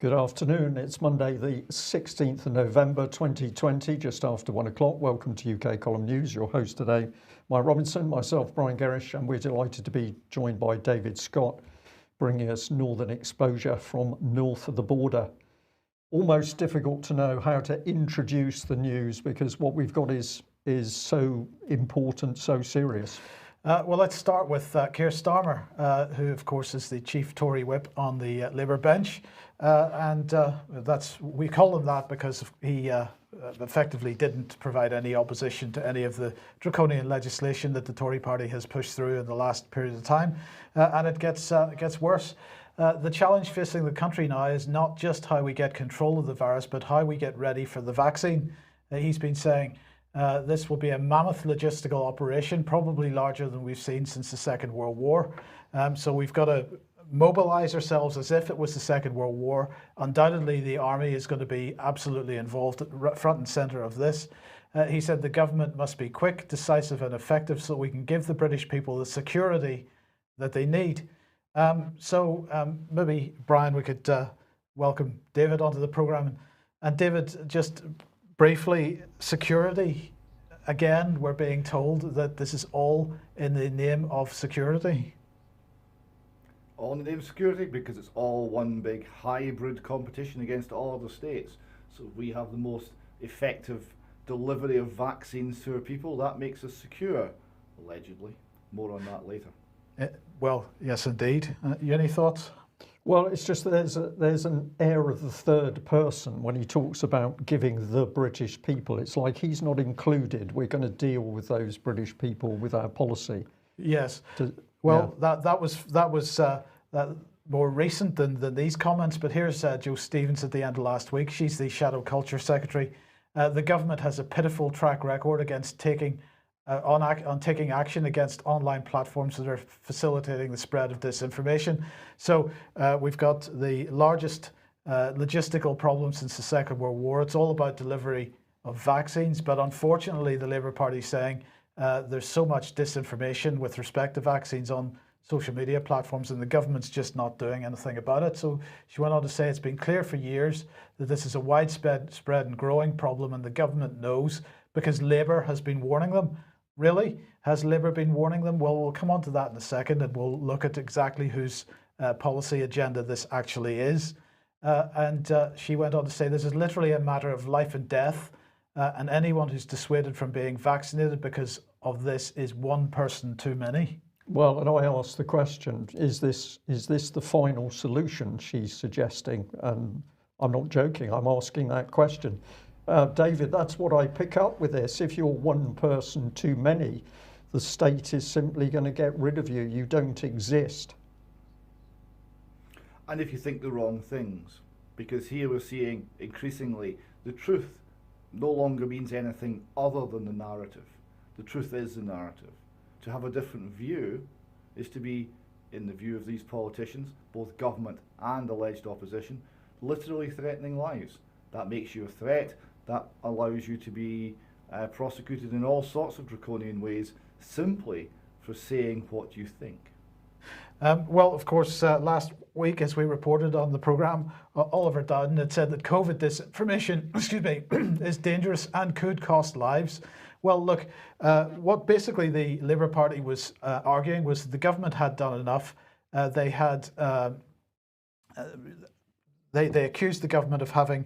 Good afternoon. It's Monday, the 16th of November 2020, just after 1 o'clock. Welcome to UK Column News. Your host today, Mike Robinson, myself, Brian Gerrish, and we're delighted to be joined by David Scott, bringing us northern exposure from north of the border. Almost difficult to know how to introduce the news because what we've got is so important, so serious. Well, let's start with Keir Starmer, who, of course, is the chief Tory whip on the Labour bench. We call him that because he effectively didn't provide any opposition to any of the draconian legislation that the Tory party has pushed through in the last period of time. And it gets worse. The challenge facing the country now is not just how we get control of the virus, but how we get ready for the vaccine. He's been saying this will be a mammoth logistical operation, probably larger than we've seen since the Second World War. So we've got to mobilize ourselves as if it was the Second World War. Undoubtedly, the army is going to be absolutely involved at front and centre of this. He said the government must be quick, decisive and effective so we can give the British people the security that they need. Maybe, Brian, we could welcome David onto the programme. And David, just briefly, security. Again, we're being told that this is all in the name of security. All in the name of security because it's all one big hybrid competition against all other states. So if we have the most effective delivery of vaccines to our people, that makes us secure, allegedly. More on that later. Well, yes, indeed. You any thoughts? Well, it's just there's an air of the third person when he talks about giving the British people. It's like he's not included. We're going to deal with those British people with our policy. Yes. That was more recent than these comments. But here's Jo Stevens at the end of last week. She's the Shadow Culture Secretary. The government has a pitiful track record against taking action against online platforms that are facilitating the spread of disinformation. So we've got the largest logistical problem since the Second World War. It's all about delivery of vaccines, but unfortunately the Labour Party is saying there's so much disinformation with respect to vaccines on social media platforms and the government's just not doing anything about it. So she went on to say it's been clear for years that this is a widespread and growing problem and the government knows because Labour has been warning them. Really? Has Labour been warning them? Well, we'll come on to that in a second and we'll look at exactly whose policy agenda this actually is. She went on to say this is literally a matter of life and death and anyone who's dissuaded from being vaccinated because of this is one person too many. Well, and I asked the question, is this the final solution she's suggesting? And I'm not joking, I'm asking that question. David, that's what I pick up with this. If you're one person too many, the state is simply going to get rid of you. You don't exist. And if you think the wrong things, because here we're seeing increasingly the truth no longer means anything other than the narrative. The truth is the narrative. To have a different view is to be, in the view of these politicians, both government and alleged opposition, literally threatening lives. That makes you a threat. That allows you to be prosecuted in all sorts of draconian ways simply for saying what you think. Well, of course, last week, as we reported on the programme, Oliver Dowden had said that COVID disinformation is dangerous and could cost lives. Well, look, what basically the Labour Party was arguing was that the government had done enough. They accused the government of having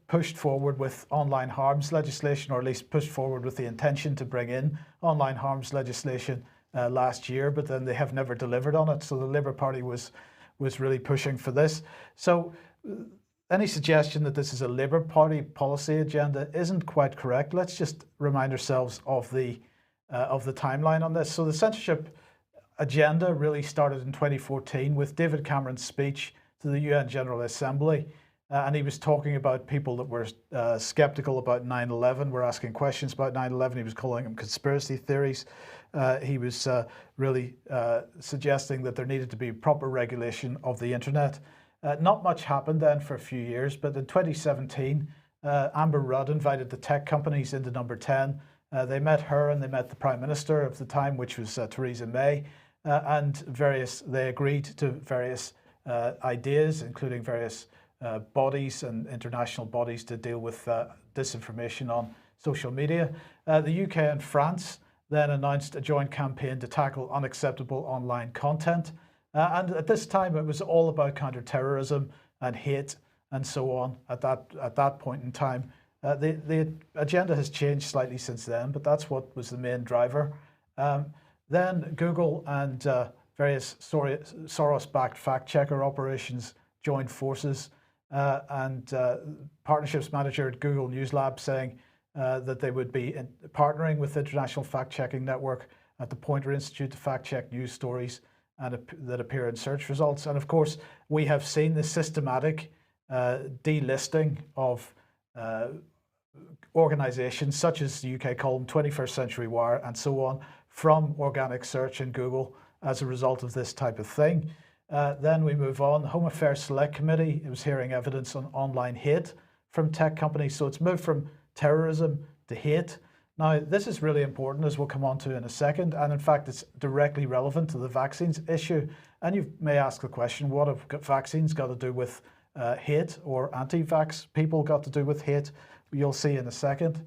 pushed forward with online harms legislation, or at least pushed forward with the intention to bring in online harms legislation last year, but then they have never delivered on it. So the Labour Party was really pushing for this. So any suggestion that this is a Labour Party policy agenda isn't quite correct. Let's just remind ourselves of the timeline on this. So the censorship agenda really started in 2014 with David Cameron's speech to the UN General Assembly. And he was talking about people that were skeptical about 9/11, were asking questions about 9/11. He was calling them conspiracy theories. He was really suggesting that there needed to be proper regulation of the internet. Not much happened then for a few years, but in 2017, Amber Rudd invited the tech companies into Number 10. They met her and they met the Prime Minister of the time, which was Theresa May, and they agreed to various ideas, including various bodies and international bodies to deal with disinformation on social media. The UK and France then announced a joint campaign to tackle unacceptable online content. And at this time, it was all about counterterrorism and hate and so on at that point in time. The agenda has changed slightly since then, but that's what was the main driver. Then Google and various Soros-backed fact-checker operations joined forces, and partnerships manager at Google News Lab saying that they would be partnering with the International Fact-Checking Network at the Poynter Institute to fact-check news stories that appear in search results. And of course, we have seen the systematic delisting of organizations such as the UK Column, 21st Century Wire, and so on, from organic search in Google as a result of this type of thing. Then we move on. Home Affairs Select Committee, it was hearing evidence on online hate from tech companies. So it's moved from terrorism to hate. Now, this is really important, as we'll come on to in a second. And in fact, it's directly relevant to the vaccines issue. And you may ask the question, what have vaccines got to do with hate, or anti-vax people got to do with hate? You'll see in a second.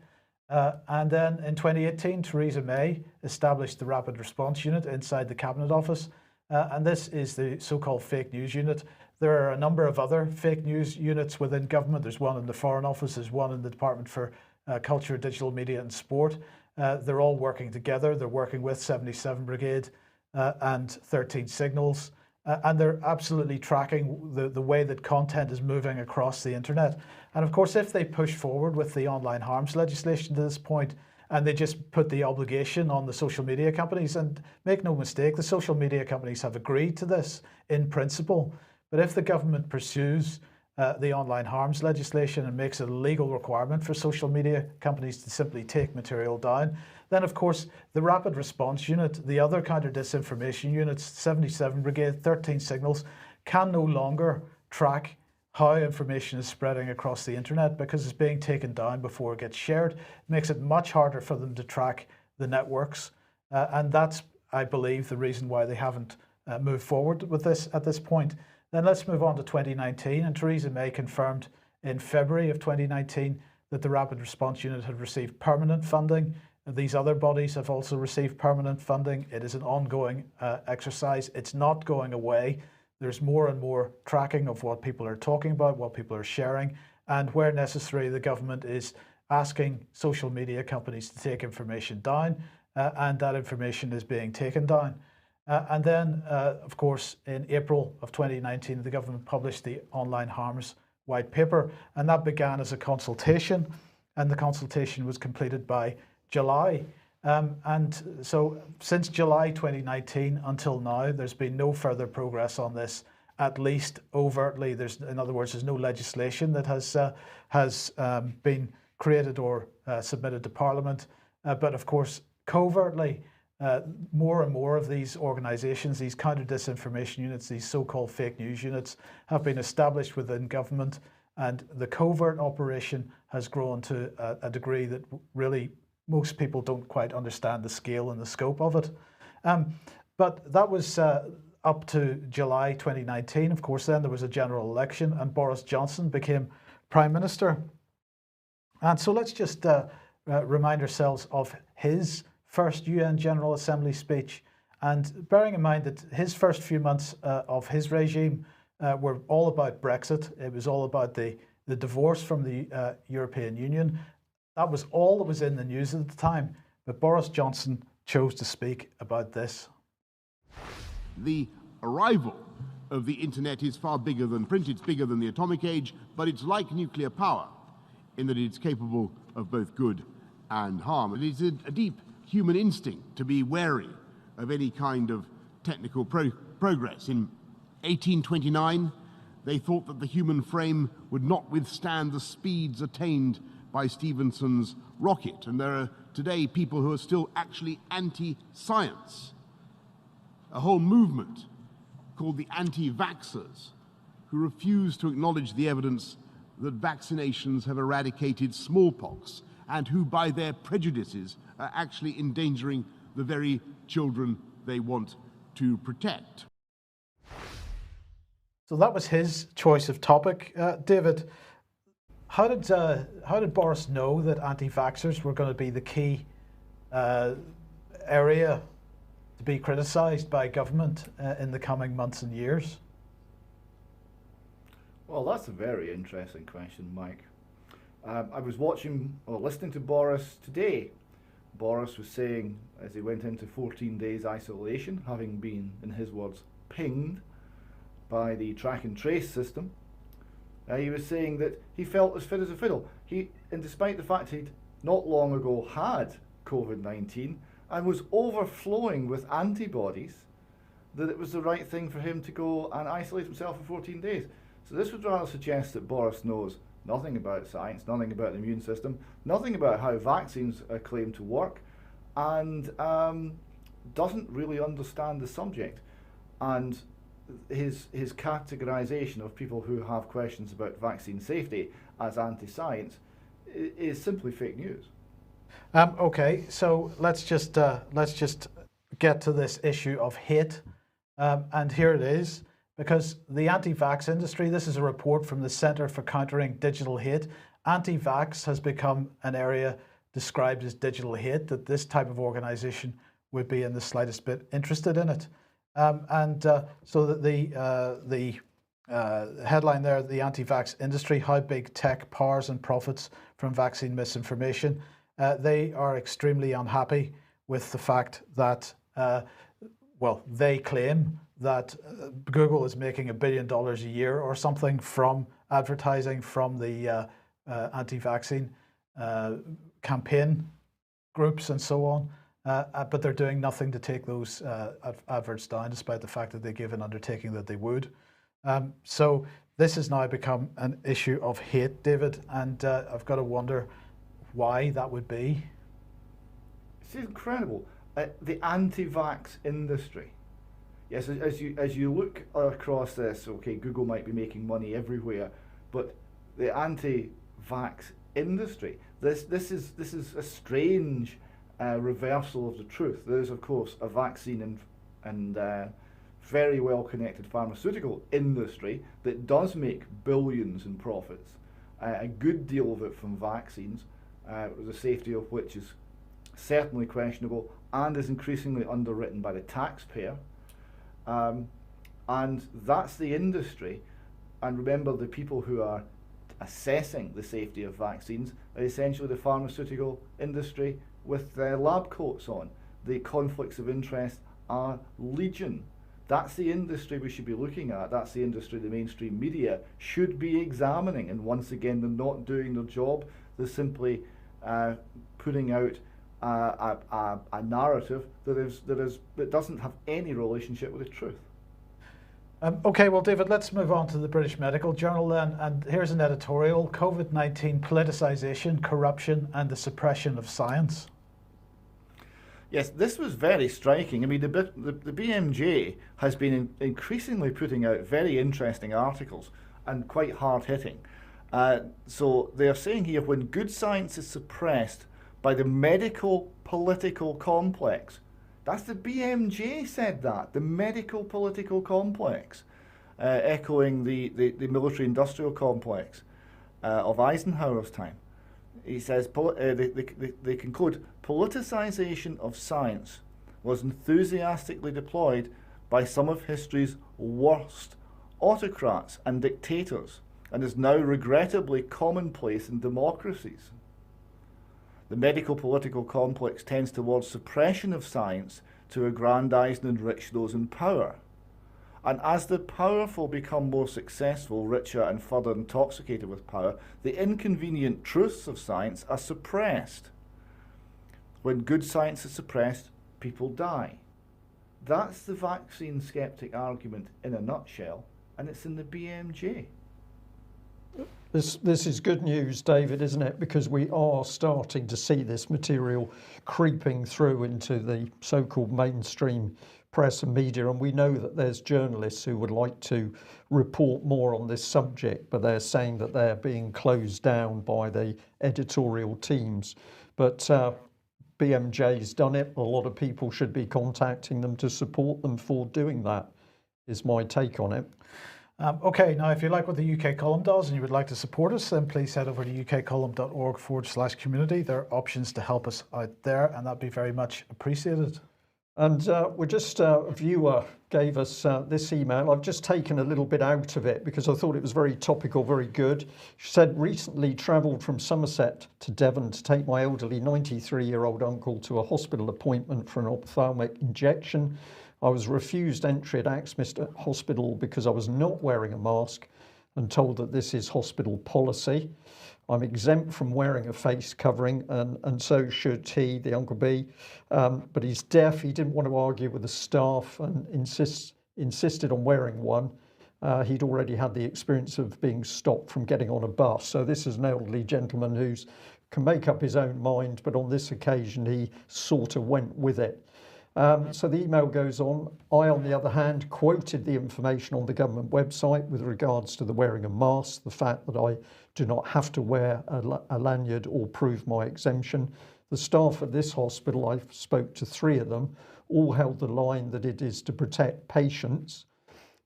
And then in 2018, Theresa May established the Rapid Response Unit inside the Cabinet Office. And this is the so-called fake news unit. There are a number of other fake news units within government. There's one in the Foreign Office, there's one in the Department for Culture, Digital Media and Sport. They're all working together. They're working with 77 Brigade and 13 Signals. And they're absolutely tracking the way that content is moving across the internet. And of course, if they push forward with the online harms legislation to this point, and they just put the obligation on the social media companies, and make no mistake, the social media companies have agreed to this in principle. But if the government pursues the online harms legislation and makes it a legal requirement for social media companies to simply take material down, then of course the Rapid Response Unit, the other counter-disinformation units, 77 Brigade, 13 Signals, can no longer track how information is spreading across the internet because it's being taken down before it gets shared. It makes it much harder for them to track the networks. And that's, I believe, the reason why they haven't moved forward with this at this point. Then let's move on to 2019, and Theresa May confirmed in February of 2019 that the Rapid Response Unit had received permanent funding. These other bodies have also received permanent funding. It is an ongoing exercise. It's not going away. There's more and more tracking of what people are talking about, what people are sharing, and where necessary, the government is asking social media companies to take information down, and that information is being taken down. And then, of course, in April of 2019, the government published the Online Harms White Paper, and that began as a consultation, and the consultation was completed by July. And so since July 2019 until now, there's been no further progress on this, at least overtly. In other words, there's no legislation that has been created or submitted to Parliament. But of course, covertly, more and more of these organisations, these counter-disinformation units, these so-called fake news units, have been established within government, and the covert operation has grown to a degree that really most people don't quite understand the scale and the scope of it. But that was up to July 2019. Of course, then there was a general election and Boris Johnson became Prime Minister. And so let's just remind ourselves of his first UN General Assembly speech, and bearing in mind that his first few months of his regime were all about Brexit. It was all about the divorce from the European Union. That was all that was in the news at the time. But Boris Johnson chose to speak about this. The arrival of the internet is far bigger than print, it's bigger than the atomic age, but it's like nuclear power in that it's capable of both good and harm. It is a deep human instinct to be wary of any kind of technical progress. In 1829, they thought that the human frame would not withstand the speeds attained by Stephenson's rocket, and there are today people who are still actually anti-science. A whole movement called the anti-vaxxers, who refuse to acknowledge the evidence that vaccinations have eradicated smallpox, and who by their prejudices are actually endangering the very children they want to protect. So that was his choice of topic. David, how did Boris know that anti-vaxxers were going to be the key area to be criticised by government in the coming months and years? Well, that's a very interesting question, Mike. I was watching or listening to Boris today. Boris was saying, as he went into 14 days isolation, having been, in his words, pinged by the track and trace system, he was saying that he felt as fit as a fiddle. And despite the fact he'd not long ago had COVID-19 and was overflowing with antibodies, that it was the right thing for him to go and isolate himself for 14 days. So this would rather suggest that Boris knows nothing about science, nothing about the immune system, nothing about how vaccines are claimed to work, and doesn't really understand the subject. And his categorization of people who have questions about vaccine safety as anti-science is simply fake news. Okay, so let's just get to this issue of hate, and here it is. Because the anti-vax industry, this is a report from the Centre for Countering Digital Hate. Anti-vax has become an area described as digital hate, that this type of organisation would be in the slightest bit interested in it. So that the headline there, the anti-vax industry, how big tech powers and profits from vaccine misinformation. They are extremely unhappy with the fact that, well, they claim that Google is making $1 billion a year or something from advertising from the anti-vaccine campaign groups and so on, but they're doing nothing to take those adverts down, despite the fact that they gave an undertaking that they would. So this has now become an issue of hate, David, and I've got to wonder why that would be. It's incredible. The anti-vax industry. Yes, as you look across this, okay, Google might be making money everywhere, but the anti-vax industry, this is a strange reversal of the truth. There is, of course, a vaccine and very well connected pharmaceutical industry that does make billions in profits. A good deal of it from vaccines, the safety of which is certainly questionable and is increasingly underwritten by the taxpayer. And that's the industry. And remember, the people who are assessing the safety of vaccines are essentially the pharmaceutical industry with their lab coats on. The conflicts of interest are legion. That's the industry we should be looking at. That's the industry the mainstream media should be examining. And once again, they're not doing their job. They're simply putting out a narrative that doesn't have any relationship with the truth. Okay, well, David, let's move on to the British Medical Journal then. And here's an editorial: COVID-19 politicisation, corruption and the suppression of science. Yes, this was very striking. I mean, the BMJ has been increasingly putting out very interesting articles and quite hard-hitting. So they are saying here, when good science is suppressed by the medical political complex. That's the BMJ said that, the medical political complex, echoing the military industrial complex of Eisenhower's time. He says, they conclude, politicisation of science was enthusiastically deployed by some of history's worst autocrats and dictators, and is now regrettably commonplace in democracies. The medical political complex tends towards suppression of science to aggrandise and enrich those in power. And as the powerful become more successful, richer and further intoxicated with power, the inconvenient truths of science are suppressed. When good science is suppressed, people die. That's the vaccine skeptic argument in a nutshell, and it's in the BMJ. This is good news, David, isn't it? Because we are starting to see this material creeping through into the so-called mainstream press and media, and we know that there's journalists who would like to report more on this subject, but they're saying that they're being closed down by the editorial teams. But BMJ's done it. A lot of people should be contacting them to support them for doing that, is my take on it. Okay, now if you like what the UK Column does and you would like to support us, then please head over to ukcolumn.org/community. There are options to help us out there, and that'd be very much appreciated. And a viewer gave us this email. I've just taken a little bit out of it because I thought it was very topical, very good. She said, recently travelled from Somerset to Devon to take my elderly 93-year-old uncle to a hospital appointment for an ophthalmic injection. I was refused entry at Axminster Hospital because I was not wearing a mask and told that this is hospital policy. I'm exempt from wearing a face covering, and so should he, the Uncle B, but he's deaf. He didn't want to argue with the staff and insisted on wearing one. He'd already had the experience of being stopped from getting on a bus. So this is an elderly gentleman who can make up his own mind, but on this occasion he sort of went with it. So the email goes on. I, on the other hand, quoted the information on the government website with regards to the wearing of masks, the fact that I do not have to wear a lanyard or prove my exemption. The staff at this hospital, I spoke to 3 of them, all held the line that it is to protect patients.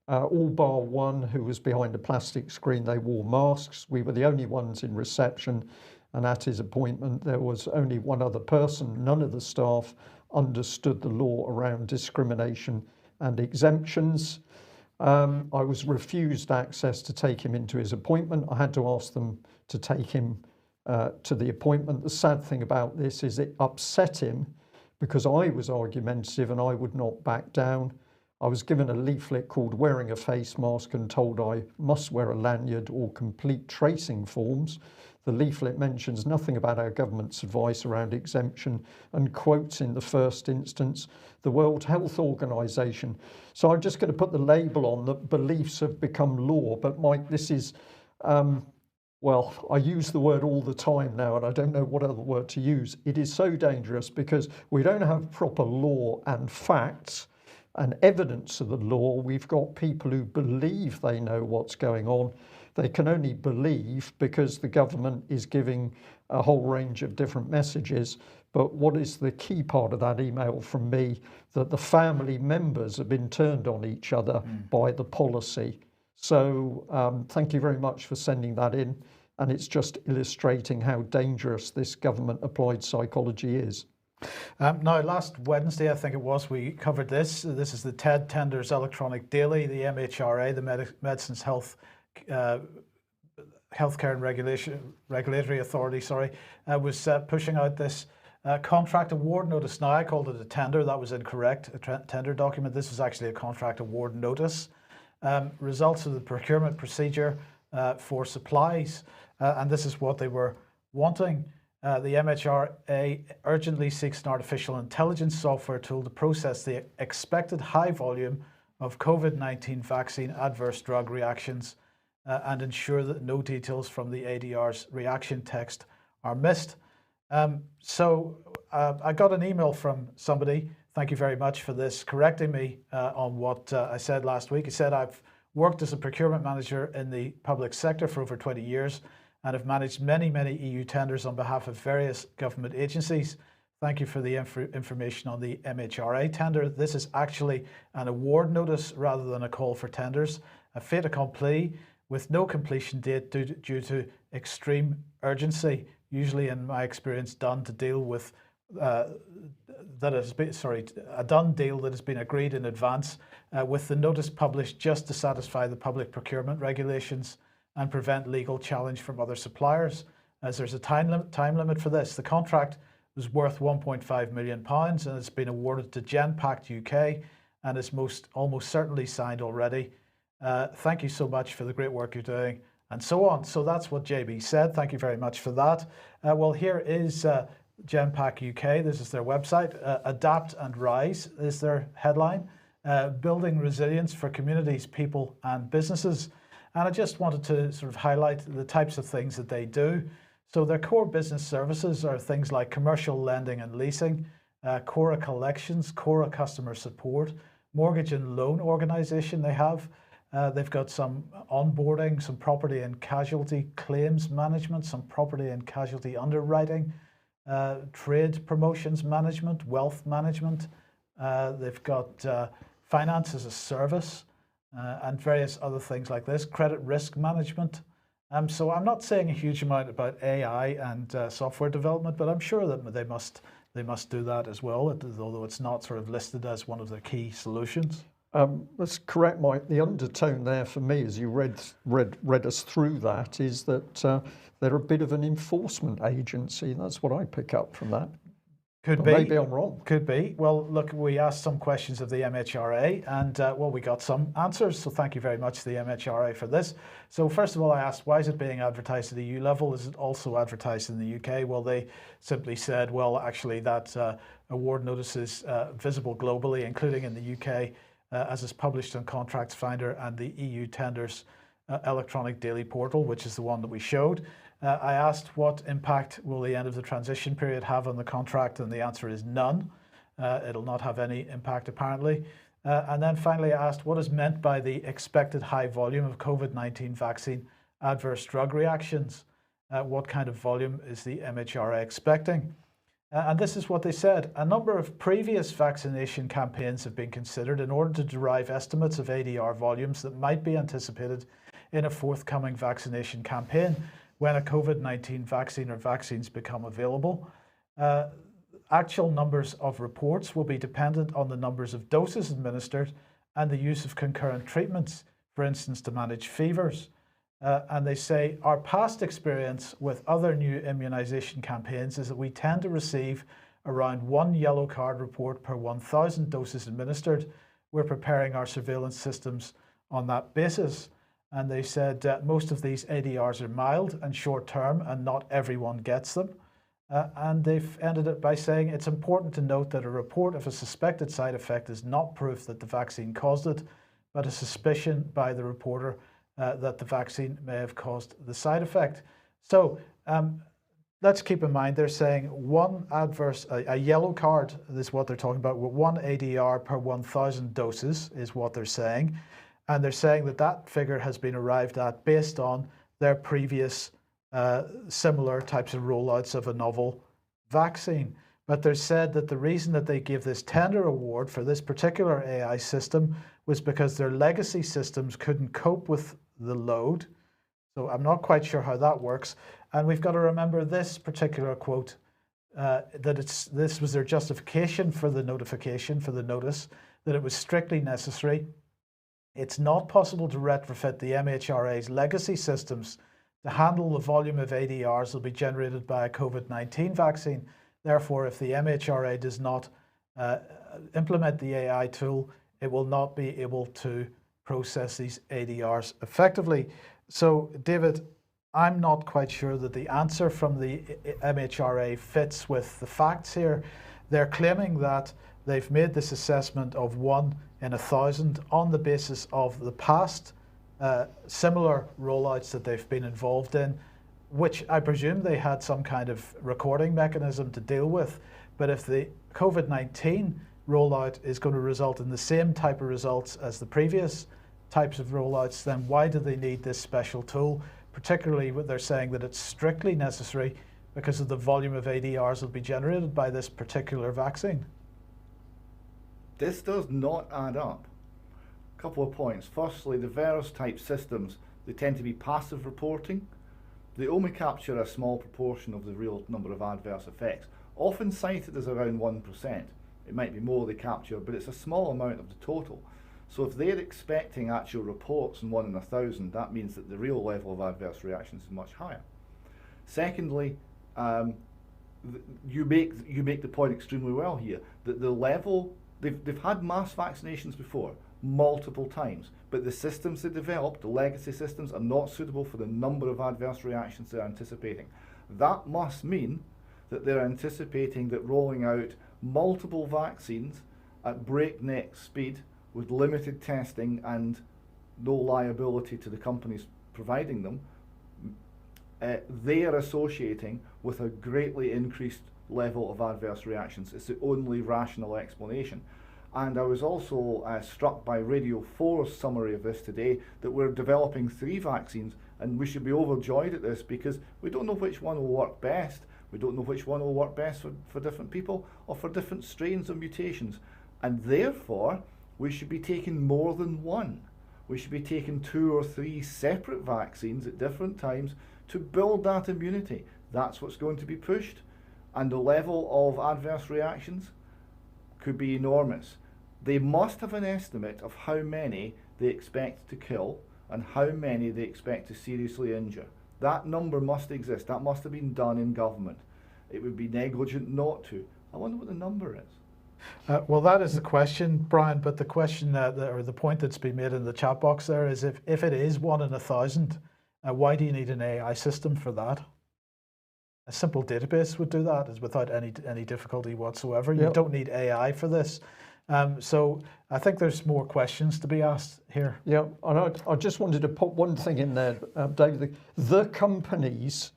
All bar one who was behind a plastic screen, they wore masks. We were the only ones in reception, and at his appointment there was only one other person. None of the staff understood the law around discrimination and exemptions. I was refused access to take him into his appointment. I had to ask them to take him to the appointment. The sad thing about this is it upset him because I was argumentative and I would not back down. I was given a leaflet called wearing a face mask and told I must wear a lanyard or complete tracing forms. The leaflet mentions nothing about our government's advice around exemption and quotes in the first instance the World Health Organization. So I'm just going to put the label on that beliefs have become law. But Mike, this is, well, I use the word all the time now and I don't know what other word to use. It is so dangerous because we don't have proper law and facts and evidence of the law. We've got people who believe they know what's going on. They can only believe because the government is giving a whole range of different messages. But what is the key part of that email from me? That the family members have been turned on each other by the policy. So thank you very much for sending that in. And it's just illustrating how dangerous this government applied psychology is. Now, last Wednesday, I think it was, we covered this. This is the TED Tenders Electronic Daily, the MHRA, the Medicines Healthcare and Regulatory Authority, was pushing out this contract award notice. Now, I called it a tender. That was incorrect, a tender document. This is actually a contract award notice. Results of the procurement procedure for supplies, and this is what they were wanting. The MHRA urgently seeks an artificial intelligence software tool to process the expected high volume of COVID-19 vaccine adverse drug reactions and ensure that no details from the ADR's reaction text are missed. So I got an email from somebody, thank you very much for this, correcting me on what I said last week. He said, I've worked as a procurement manager in the public sector for over 20 years and have managed many EU tenders on behalf of various government agencies. Thank you for the information on the MHRA tender. This is actually an award notice rather than a call for tenders, a fait accompli with no completion date due to extreme urgency, usually in my experience done to deal with a done deal that has been agreed in advance with the notice published just to satisfy the public procurement regulations and prevent legal challenge from other suppliers, as there's a time limit for this. The contract was worth £1.5 million and it's been awarded to Genpact UK and is almost certainly signed already. Thank you so much for the great work you're doing, and so on. So that's what JB said. Thank you very much for that. Well, here is Genpact UK. This is their website. Adapt and Rise is their headline. Building resilience for communities, people and businesses. And I just wanted to sort of highlight the types of things that they do. So their core business services are things like commercial lending and leasing, Cora collections, Cora customer support, mortgage and loan organization they have. They've got some onboarding, some property and casualty claims management, some property and casualty underwriting, trade promotions management, wealth management. They've got finance as a service. and various other things like this, credit risk management. So I'm not saying a huge amount about AI and software development, but I'm sure that they must do that as well, although it's not sort of listed as one of the key solutions. Let's correct the undertone there for me as you read us through that is that they're a bit of an enforcement agency. That's what I pick up from that. Could be. Maybe I'm wrong. Could be. Well, look, we asked some questions of the MHRA and, well, we got some answers. So thank you very much to the MHRA for this. So first of all, I asked, why is it being advertised at the EU level? Is it also advertised in the UK? Well, they simply said, well, actually that award notice is visible globally, including in the UK, as is published on Contracts Finder and the EU Tenders electronic daily portal, which is the one that we showed. I asked what impact will the end of the transition period have on the contract, and the answer is none. It'll not have any impact apparently. And then finally I asked what is meant by the expected high volume of COVID-19 vaccine adverse drug reactions. What kind of volume is the MHRA expecting? And this is what they said. A number of previous vaccination campaigns have been considered in order to derive estimates of ADR volumes that might be anticipated in a forthcoming vaccination campaign when a COVID-19 vaccine or vaccines become available. Actual numbers of reports will be dependent on the numbers of doses administered and the use of concurrent treatments, for instance, to manage fevers. And they say, our past experience with other new immunization campaigns is that we tend to receive around 1 yellow card report per 1,000 doses administered. We're preparing our surveillance systems on that basis. And they said most of these ADRs are mild and short term and not everyone gets them. And they've ended it by saying it's important to note that a report of a suspected side effect is not proof that the vaccine caused it, but a suspicion by the reporter that the vaccine may have caused the side effect. So let's keep in mind they're saying a yellow card is what they're talking about, with 1 ADR per 1,000 doses is what they're saying. And they're saying that that figure has been arrived at based on their previous similar types of rollouts of a novel vaccine. But they're said that the reason that they give this tender award for this particular AI system was because their legacy systems couldn't cope with the load. So I'm not quite sure how that works. And we've got to remember this particular quote, that this was their justification for the notification, for the notice, that it was strictly necessary. It's not possible to retrofit the MHRA's legacy systems to handle the volume of ADRs that will be generated by a COVID-19 vaccine. Therefore, if the MHRA does not implement the AI tool, it will not be able to process these ADRs effectively. So, David, I'm not quite sure that the answer from the MHRA fits with the facts here. They're claiming that they've made this assessment of 1 in 1,000 on the basis of the past similar rollouts that they've been involved in, which I presume they had some kind of recording mechanism to deal with. But if the COVID-19 rollout is going to result in the same type of results as the previous types of rollouts, then why do they need this special tool? Particularly when they're saying that it's strictly necessary because of the volume of ADRs that will be generated by this particular vaccine. This does not add up. A couple of points. Firstly, the virus type systems, they tend to be passive reporting. They only capture a small proportion of the real number of adverse effects, often cited as around 1%. It might be more they capture, but it's a small amount of the total. So if they're expecting actual reports in 1 in 1,000, that means that the real level of adverse reactions is much higher. Secondly, you make the point extremely well here, that the level, they've had mass vaccinations before, multiple times, but the systems they developed, the legacy systems, are not suitable for the number of adverse reactions they're anticipating. That must mean that they're anticipating that rolling out multiple vaccines at breakneck speed with limited testing and no liability to the companies providing them, they are associating with a greatly increased level of adverse reactions. It's the only rational explanation. And I was also struck by Radio 4's summary of this today, that we're developing 3 vaccines, and we should be overjoyed at this because we don't know which one will work best. We don't know which one will work best for different people or for different strains of mutations. And therefore, we should be taking more than one. We should be taking 2 or 3 separate vaccines at different times to build that immunity. That's what's going to be pushed. And the level of adverse reactions could be enormous. They must have an estimate of how many they expect to kill and how many they expect to seriously injure. That number must exist. That must have been done in government. It would be negligent not to. I wonder what the number is. Well, that is the question, Brian, but the question or the point that's been made in the chat box there is if it is 1 in 1,000, why do you need an AI system for that? A simple database would do that without any difficulty whatsoever. You don't need AI for this. So I think there's more questions to be asked here. Yeah, and I just wanted to put one thing in there, David. The companies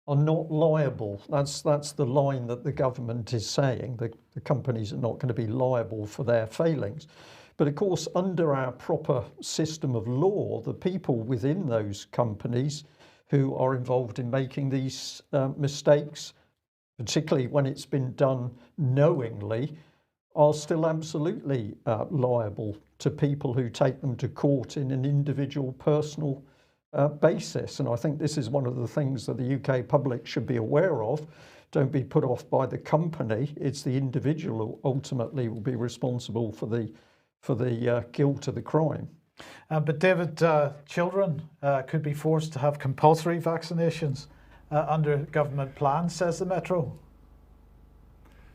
are not liable. That's the line that the government is saying. The companies are not going to be liable for their failings. But of course, under our proper system of law, the people within those companies who are involved in making these mistakes, particularly when it's been done knowingly, are still absolutely liable to people who take them to court in an individual personal basis. And I think this is one of the things that the UK public should be aware of. Don't be put off by the company. It's the individual who ultimately will be responsible for the guilt of the crime. But David, children could be forced to have compulsory vaccinations under government plans, says the Metro.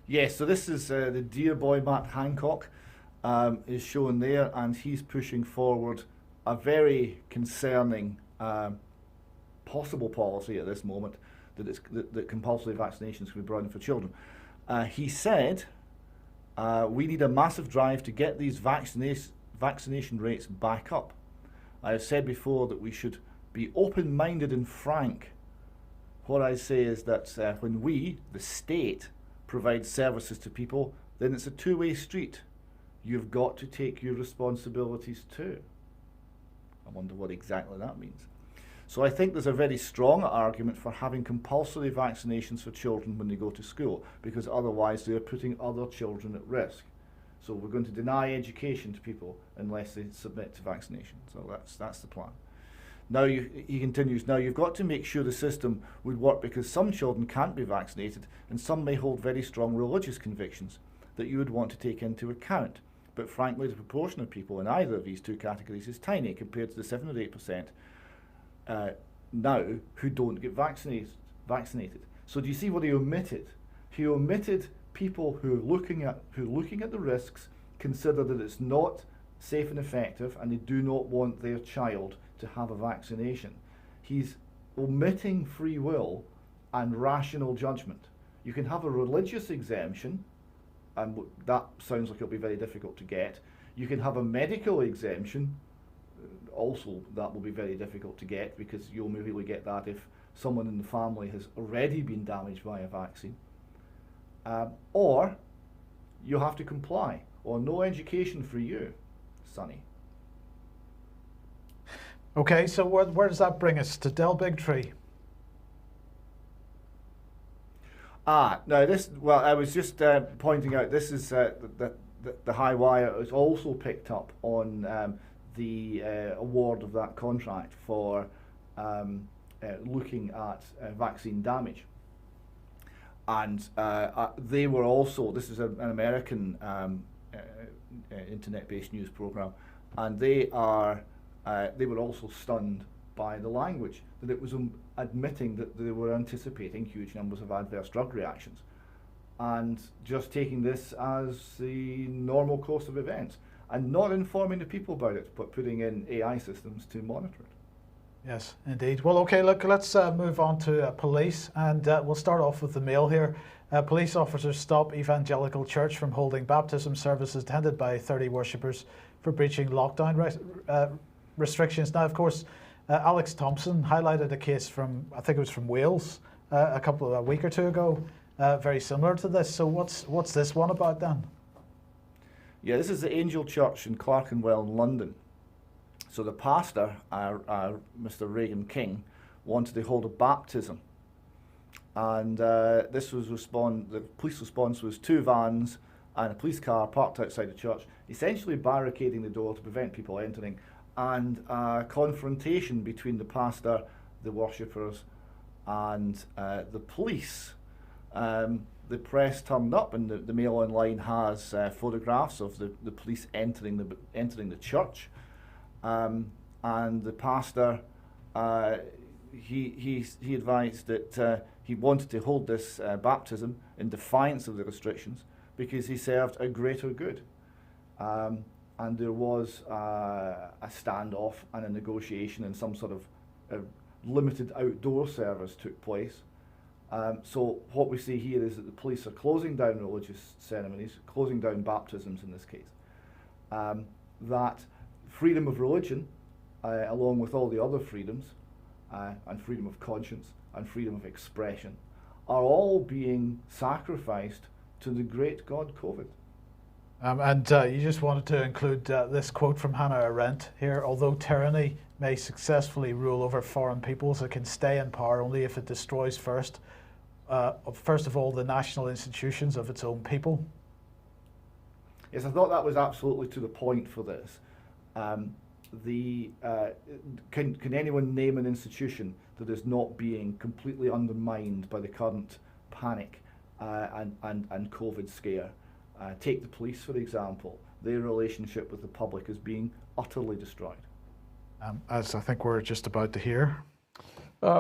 Yes, so this is the dear boy Matt Hancock is shown there, and he's pushing forward a very concerning possible policy at this moment that compulsory vaccinations can be brought in for children. He said, we need a massive drive to get these vaccination rates back up. I have said before that we should be open-minded and frank. What I say is that when we, the state, provide services to people, then it's a two-way street. You've got to take your responsibilities too. I wonder what exactly that means. So I think there's a very strong argument for having compulsory vaccinations for children when they go to school, because otherwise they're putting other children at risk. So we're going to deny education to people unless they submit to vaccination. So that's the plan. Now he continues, now you've got to make sure the system would work, because some children can't be vaccinated and some may hold very strong religious convictions that you would want to take into account. But frankly, the proportion of people in either of these two categories is tiny compared to the 7 or 8% now who don't get vaccinated. So do you see what he omitted? He omitted people who are looking at the risks, consider that it's not safe and effective, and they do not want their child to have a vaccination. He's omitting free will and rational judgment. You can have a religious exemption, and that sounds like it'll be very difficult to get. You can have a medical exemption, also that will be very difficult to get, because you'll maybe get that if someone in the family has already been damaged by a vaccine. Or you have to comply, or no education for you, Sonny. Okay, so where does that bring us? To Del Bigtree? Now this, well, I was just pointing out, this is the High Wire is also picked up on the award of that contract for looking at vaccine damage. And they were also, this is an American internet-based news program, and they were also stunned by the language, that it was admitting that they were anticipating huge numbers of adverse drug reactions, and just taking this as the normal course of events, and not informing the people about it, but putting in AI systems to monitor it. Yes, indeed. Well, okay, look, let's move on to police, and we'll start off with the Mail here. Police officers stop Evangelical Church from holding baptism services attended by 30 worshippers for breaching lockdown restrictions. Now, of course, Alex Thompson highlighted a case from, I think it was from Wales, a week or two ago, very similar to this. So what's this one about then? Yeah, this is the Angel Church in Clerkenwell in London. So the pastor, Mr. Reagan King, wanted to hold a baptism, and this was the police response was 2 vans and a police car parked outside the church, essentially barricading the door to prevent people entering, and a confrontation between the pastor, the worshippers, and the police. The press turned up, and the Mail Online has photographs of the police entering the church, and the pastor he advised that he wanted to hold this baptism in defiance of the restrictions because he served a greater good, and there was a standoff and a negotiation, and some sort of limited outdoor service took place. So what we see here is that the police are closing down religious ceremonies, closing down baptisms in this case. That freedom of religion, along with all the other freedoms, and freedom of conscience and freedom of expression, are all being sacrificed to the great God COVID. And you just wanted to include this quote from Hannah Arendt here: although tyranny may successfully rule over foreign peoples, it can stay in power only if it destroys first of all the national institutions of its own people. Yes, I thought that was absolutely to the point for this. Can anyone name an institution that is not being completely undermined by the current panic and COVID scare? Take the police, for example. Their relationship with the public is being utterly destroyed. As I think we're just about to hear.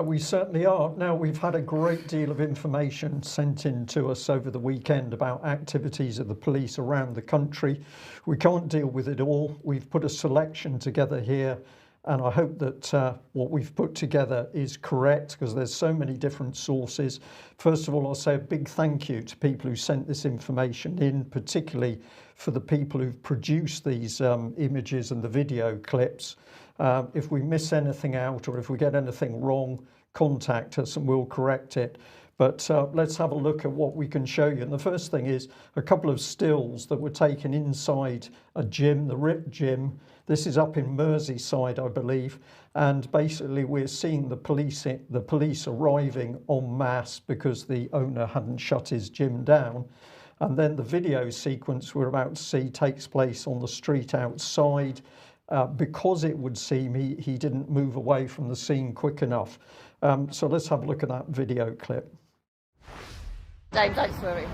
We certainly are. Now, we've had a great deal of information sent in to us over the weekend about activities of the police around the country. We can't deal with it all. We've put a selection together here, and I hope that what we've put together is correct, because there's so many different sources. First of all, I'll say a big thank you to people who sent this information in, particularly for the people who've produced these images and the video clips. If we miss anything out, or if we get anything wrong, contact us and we'll correct it. But let's have a look at what we can show you. And the first thing is a couple of stills that were taken inside a gym, the RIP gym. This is up in Merseyside, I believe. And basically we're seeing the police arriving en masse because the owner hadn't shut his gym down. And then the video sequence we're about to see takes place on the street outside. Because it would seem he didn't move away from the scene quick enough. So let's have a look at that video clip. Dave, don't swear it.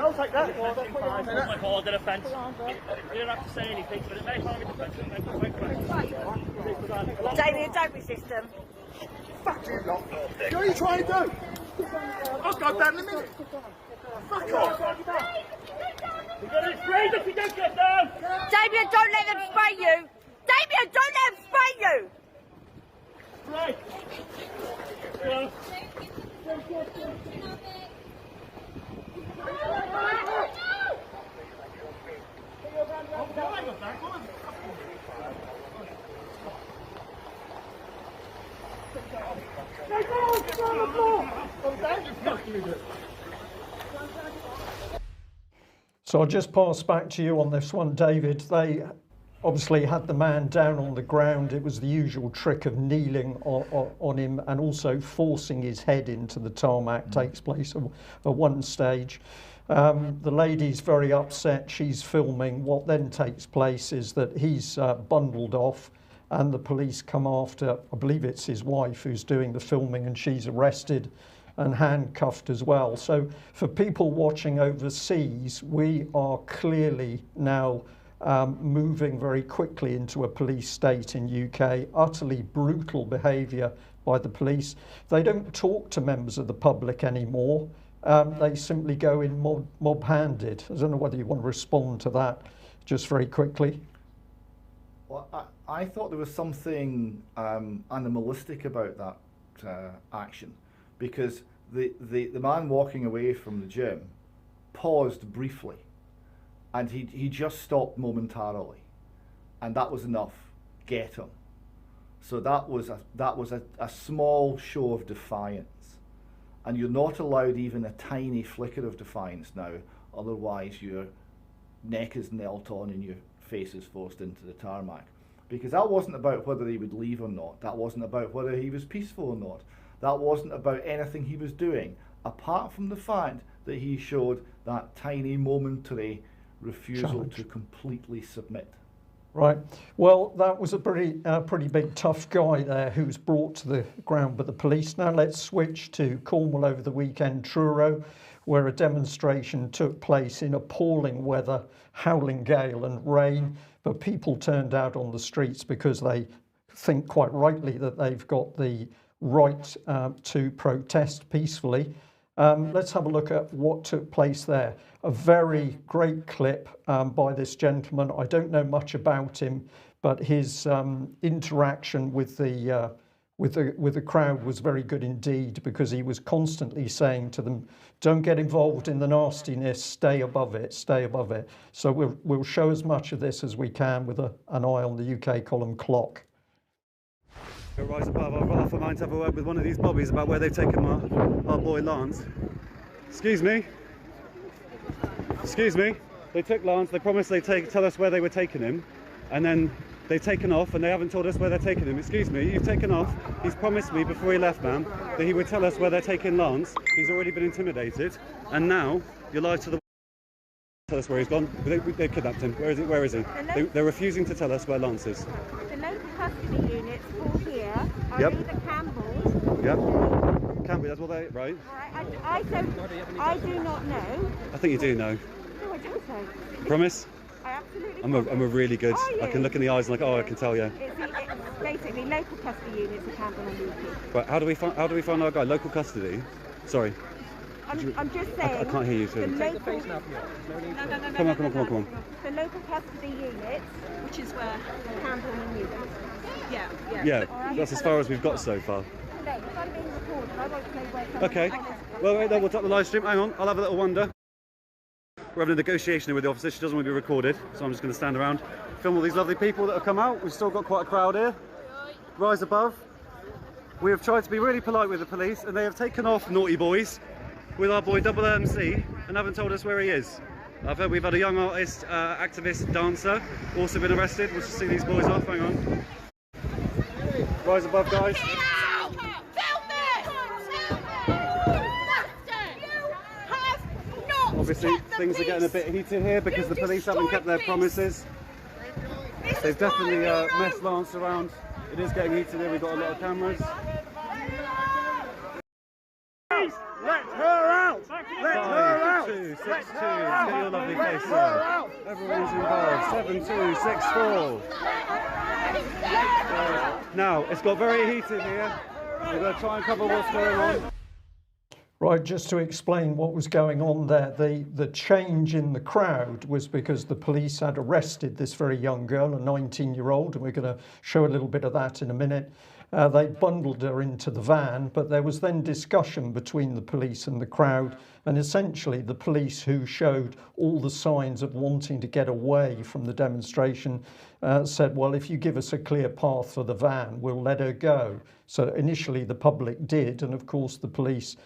I'll take that. My order offence. You don't have to say anything, but it may harm your defence. Damien, don't resist them. Fuck you lot. What are you trying to do? I'll go down in a minute. Fuck off. You're going to freeze if you don't get down. Damien, don't let them spray you. Damien, don't let them spray you. Right. Yeah. So I'll just pass back to you on this one, David. They obviously had the man down on the ground. It was the usual trick of kneeling on him and also forcing his head into the tarmac. Takes place at one stage. The lady's very upset. She's filming. What then takes place is that he's bundled off, and the police come after, I believe it's his wife who's doing the filming, and she's arrested and handcuffed as well. So for people watching overseas, we are clearly now moving very quickly into a police state in UK. Utterly brutal behaviour by the police. They don't talk to members of the public anymore. They simply go in mob-handed. I don't know whether you want to respond to that just very quickly. Well, I thought there was something animalistic about that action, because the man walking away from the gym paused briefly, and he just stopped momentarily, and that was enough. Get him. So that was a small show of defiance, and you're not allowed even a tiny flicker of defiance now, otherwise your neck is knelt on and your face is forced into the tarmac. Because that wasn't about whether he would leave or not. That wasn't about whether he was peaceful or not. That wasn't about anything he was doing, apart from the fact that he showed that tiny momentary refusal to completely submit. Right. Well, that was a pretty big tough guy there who's brought to the ground by the police. Now let's switch to Cornwall over the weekend, Truro, where a demonstration took place in appalling weather, howling gale and rain, but people turned out on the streets because they think quite rightly that they've got the right to protest peacefully. Let's have a look at what took place there. A very great clip by this gentleman. I don't know much about him, but his interaction with the crowd was very good indeed, because he was constantly saying to them, "Don't get involved in the nastiness. Stay above it. Stay above it." So we'll show as much of this as we can with an eye on the UK column clock. Rise above, I've got off a mind to have a word with one of these bobbies about where they've taken our boy Lance. Excuse me. Excuse me. They took Lance, they promised they'd tell us where they were taking him, and then they've taken off and they haven't told us where they're taking him. Excuse me, you've taken off. He's promised me before he left, ma'am, that he would tell us where they're taking Lance. He's already been intimidated, and now you're lied to the... Tell us where he's gone. They kidnapped him. Where is he? Where is he? They're refusing to tell us where Lance is. The local custody units for here are either Campbell's. Yep. Campbell, that's what they... Right. I do not know. I think you do know. No, I don't know. Promise? I absolutely I'm a really good... I can look in the eyes and like, oh, I can tell you. It's basically local custody units of Campbell and Newquay. Right, how do we find our guy? Local custody? Sorry. I'm just saying. I can't hear you too. Come on. The local custody units, which is where Campbell and Newquay. Yeah, that's as far as we've got so far. No, if I'm being recorded, I won't know where. Okay. Well, wait, no, we'll top the live stream. Hang on, I'll have a little wander. We're having a negotiation here with the officer. She doesn't want to be recorded, so I'm just going to stand around, film all these lovely people that have come out. We've still got quite a crowd here. Rise above. We have tried to be really polite with the police, and they have taken off, naughty boys, with our boy Double MC, and haven't told us where he is. I've heard we've had a young artist, activist, dancer, also been arrested. We'll just see these boys off. Hang on. Rise above, guys. Obviously, things are getting a bit heated here because the police haven't kept their promises. They've definitely messed Lance around. It is getting heated here. We've got a lot of cameras. Let her out! Let her out! 7262. Get your lovely face there. Everyone's involved. 7264. Now, it's got very heated here. We're going to try and cover what's going on. Right, just to explain what was going on there, the change in the crowd was because the police had arrested this very young girl, a 19-year-old, and we're going to show a little bit of that in a minute. They bundled her into the van, but there was then discussion between the police and the crowd, and essentially the police, who showed all the signs of wanting to get away from the demonstration, said, well, if you give us a clear path for the van, we'll let her go. So initially the public did, and of course the police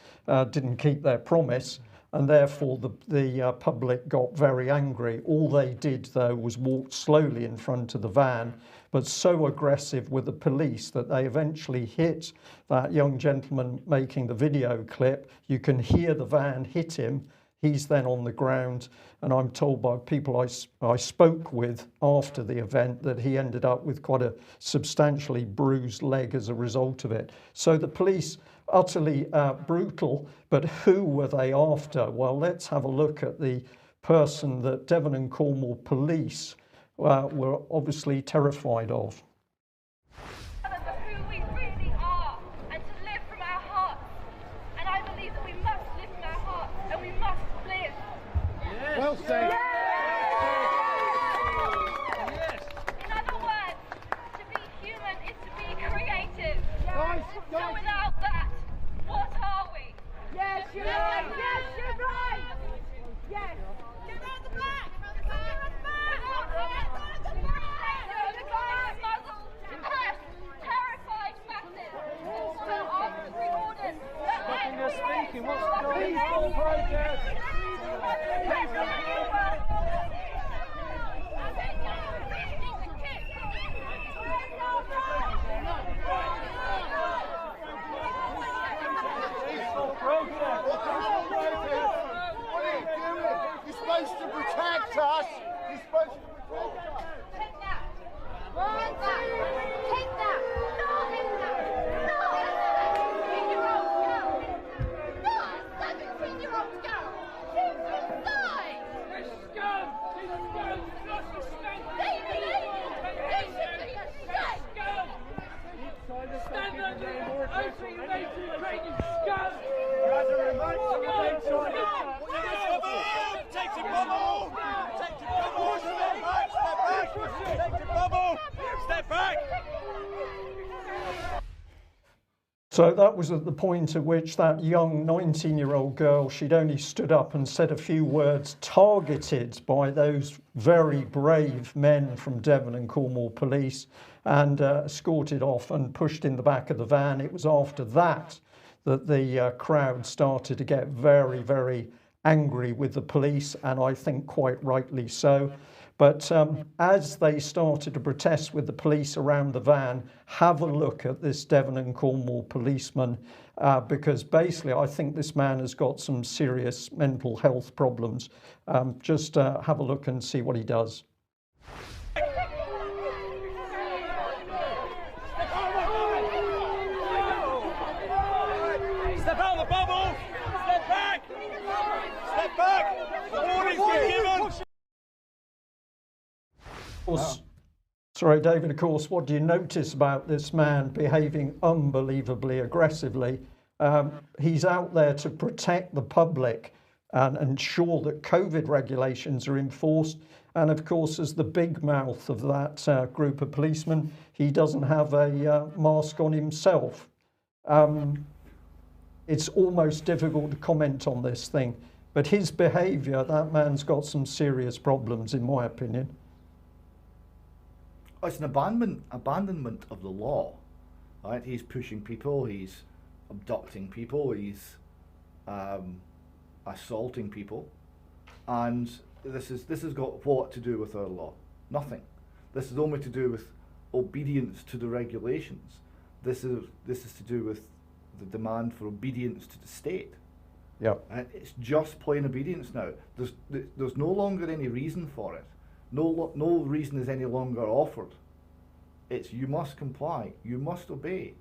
didn't keep their promise, and therefore the public got very angry. All they did, though, was walk slowly in front of the van, but so aggressive were the police that they eventually hit that young gentleman making the video clip. You can hear the van hit him. He's then on the ground, and I'm told by people I spoke with after the event that he ended up with quite a substantially bruised leg as a result of it. So the police, utterly brutal, but who were they after? Well, let's have a look at the person that Devon and Cornwall police were obviously terrified of. Who we really are, and to live from our hearts. And I believe that we must live from our hearts, and we must live. Yes. Well said. Yes. In other words, to be human is to be creative. Guys, So without that, what are we? Yes, you're right. Yes, you're right. Yes. Get on the back. Terrified masses also ask for orders. Stopping their speaking. What's the peaceful protest? So that was at the point at which that young 19-year-old girl, she'd only stood up and said a few words, targeted by those very brave men from Devon and Cornwall Police, and escorted off and pushed in the back of the van. It was after that that the crowd started to get very, very angry with the police, and I think quite rightly so. But as they started to protest with the police around the van, have a look at this Devon and Cornwall policeman, because basically I think this man has got some serious mental health problems. Just have a look and see what he does. Step out of the bubble! Step back! Step back! The warning's been given! Sorry, David, of course, what do you notice about this man behaving unbelievably aggressively? He's out there to protect the public and ensure that COVID regulations are enforced. And of course, as the big mouth of that group of policemen, he doesn't have a mask on himself. It's almost difficult to comment on this thing, but his behaviour, that man's got some serious problems, in my opinion. It's an abandonment of the law, right? He's pushing people, he's abducting people, he's assaulting people, and this has got what to do with our law? Nothing. This is only to do with obedience to the regulations. This is to do with the demand for obedience to the state. Yeah. And it's just plain obedience now. There's no longer any reason for it. No reason is any longer offered. It's you must comply, you must obey.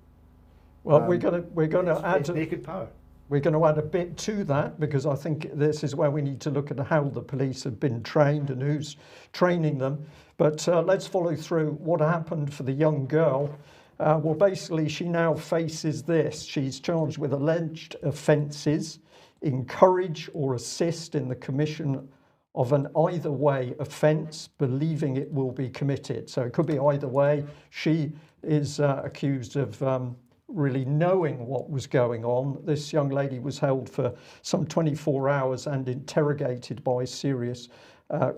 Well, we're going to add naked power. We're going to add a bit to that, because I think this is where we need to look at how the police have been trained and who's training them. But let's follow through what happened for the young girl. Well, basically, she now faces this. She's charged with alleged offences, encourage or assist in the commission of an either way offence, believing it will be committed. So it could be either way. She is accused of really knowing what was going on. This young lady was held for some 24 hours and interrogated by serious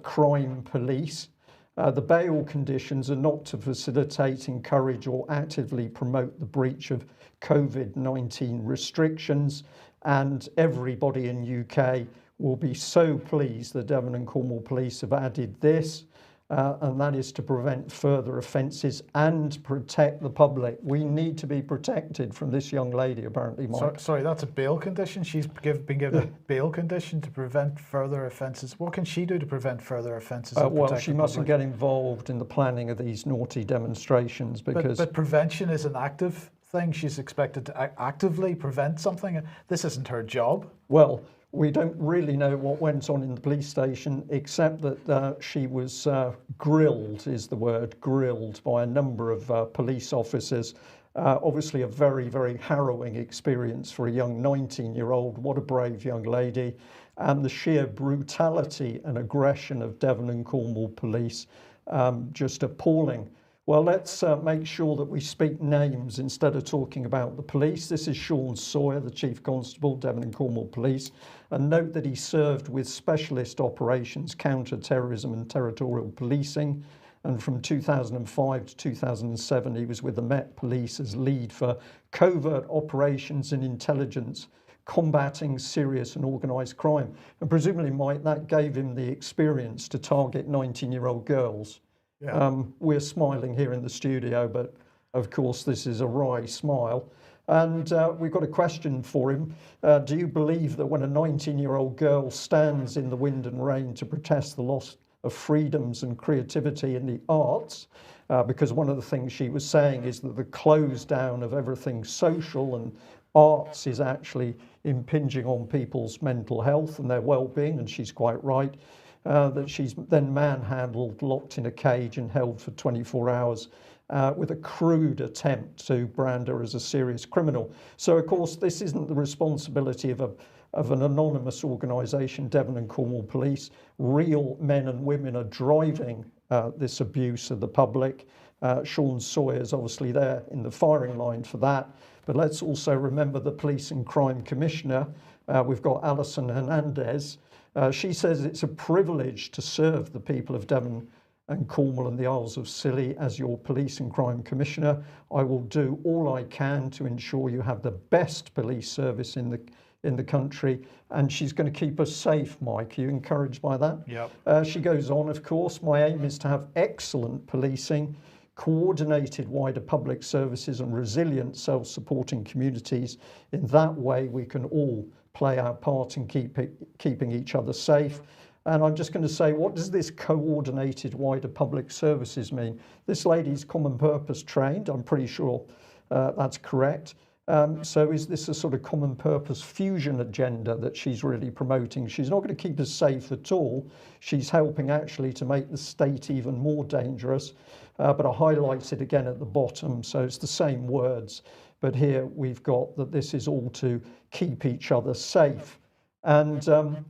crime police. The bail conditions are not to facilitate, encourage or actively promote the breach of COVID-19 restrictions, and everybody in UK will be so pleased the Devon and Cornwall Police have added this, and that is to prevent further offences and protect the public. We need to be protected from this young lady, apparently, Mike. Sorry, that's a bail condition? She's been given a bail condition to prevent further offences. What can she do to prevent further offences? Well, she mustn't get involved in the planning of these naughty demonstrations, because... But prevention is an active thing. She's expected to actively prevent something. This isn't her job. Well, we don't really know what went on in the police station, except that she was grilled, is the word, grilled by a number of police officers. Obviously a very, very harrowing experience for a young 19-year-old. What a brave young lady. And the sheer brutality and aggression of Devon and Cornwall Police, just appalling. Well, let's make sure that we speak names instead of talking about the police. This is Sean Sawyer, the Chief Constable, Devon and Cornwall Police. And note that he served with Specialist Operations, Counter-Terrorism and Territorial Policing. And from 2005 to 2007, he was with the Met Police as lead for Covert Operations and Intelligence, combating serious and organised crime. And presumably, Mike, that gave him the experience to target 19-year-old girls. Yeah. We're smiling here in the studio, but of course this is a wry smile. And we've got a question for him. Do you believe that when a 19-year-old girl stands in the wind and rain to protest the loss of freedoms and creativity in the arts, because one of the things she was saying is that the close down of everything social and arts is actually impinging on people's mental health and their well-being, and she's quite right, that she's then manhandled, locked in a cage and held for 24 hours with a crude attempt to brand her as a serious criminal. So of course this isn't the responsibility of an anonymous organisation, Devon and Cornwall Police. Real men and women are driving this abuse of the public. Sean Sawyer's obviously there in the firing line for that. But let's also remember the Police and Crime Commissioner. We've got Alison Hernandez. She says it's a privilege to serve the people of Devon and Cornwall and the Isles of Scilly as your Police and Crime Commissioner. I will do all I can to ensure you have the best police service in the country, and she's going to keep us safe. Mike, are you encouraged by that? Yep. She goes on, of course, my aim is to have excellent policing, coordinated wider public services and resilient self-supporting communities. In that way we can all play our part in keeping each other safe. And I'm just going to say, what does this coordinated wider public services mean? This lady's common purpose trained, I'm pretty sure that's correct. So is this a sort of common purpose fusion agenda that she's really promoting? She's not going to keep us safe at all. She's helping actually to make the state even more dangerous. But I highlighted again at the bottom, so it's the same words. But here we've got that this is all to keep each other safe. And